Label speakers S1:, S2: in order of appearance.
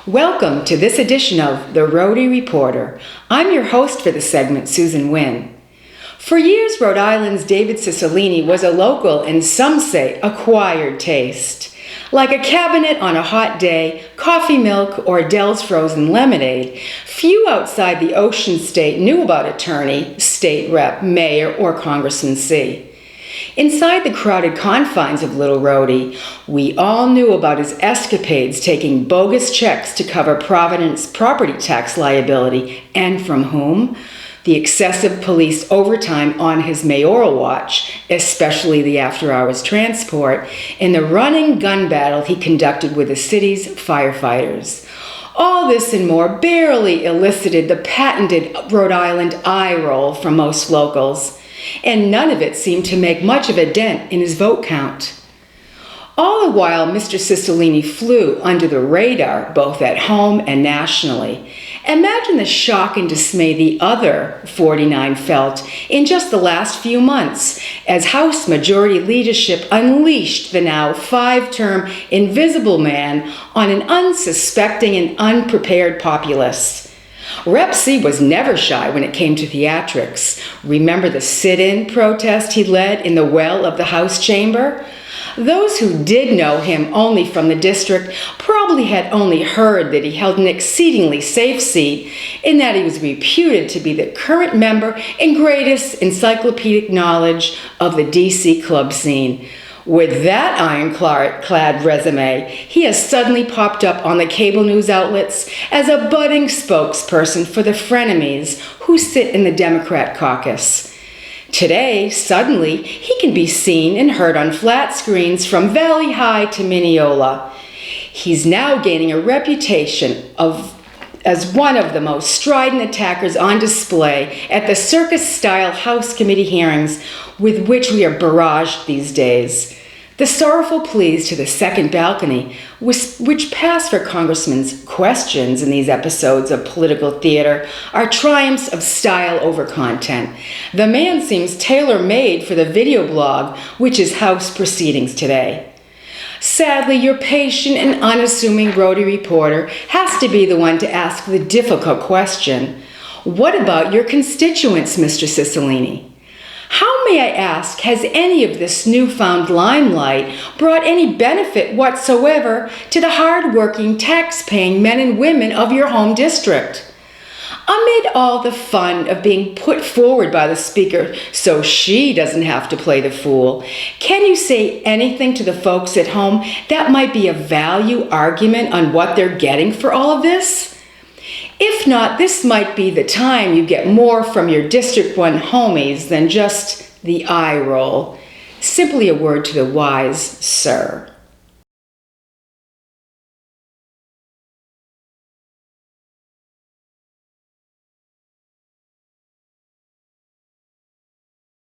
S1: Welcome to this edition of the Rhody Reporter. I'm your host for the segment, Susan Wynn. For years, Rhode Island's David Cicilline was a local and some say acquired taste. Like a cabinet on a hot day, coffee milk, or Dell's frozen lemonade, few outside the Ocean State knew about attorney, state rep, mayor, or Congressman C. Inside the crowded confines of Little Rhody, we all knew about his escapades taking bogus checks to cover Providence property tax liability, and from whom? The excessive police overtime on his mayoral watch, especially the after-hours transport, and the running gun battle he conducted with the city's firefighters. All this and more barely elicited the patented Rhode Island eye roll from most locals, and none of it seemed to make much of a dent in his vote count. All the while, Mr. Cicilline flew under the radar, both at home and nationally. Imagine the shock and dismay the other 49 felt in just the last few months as House Majority leadership unleashed the now 5-term Invisible Man on an unsuspecting and unprepared populace. Rep C was never shy when it came to theatrics. Remember the sit-in protest he led in the well of the House chamber? Those who did know him only from the district probably had only heard that he held an exceedingly safe seat in that he was reputed to be the current member and greatest encyclopedic knowledge of the D.C. club scene. With that ironclad resume, he has suddenly popped up on the cable news outlets as a budding spokesperson for the frenemies who sit in the Democrat caucus. Today, suddenly, he can be seen and heard on flat screens from Valley High to Mineola. He's now gaining a reputation as one of the most strident attackers on display at the circus-style House committee hearings with which we are barraged these days. The sorrowful pleas to the second balcony, which pass for Congressman's questions in these episodes of political theater, are triumphs of style over content. The man seems tailor-made for the video blog, which is House proceedings today. Sadly, your patient and unassuming Rhody reporter has to be the one to ask the difficult question. What about your constituents, Mr. Cicilline? How, may I ask, has any of this newfound limelight brought any benefit whatsoever to the hard-working, tax-paying men and women of your home district? Amid all the fun of being put forward by the speaker so she doesn't have to play the fool, can you say anything to the folks at home that might be a value argument on what they're getting for all of this? If not, this might be the time you get more from your District 1 homies than just the eye roll. Simply a word to the wise, sir.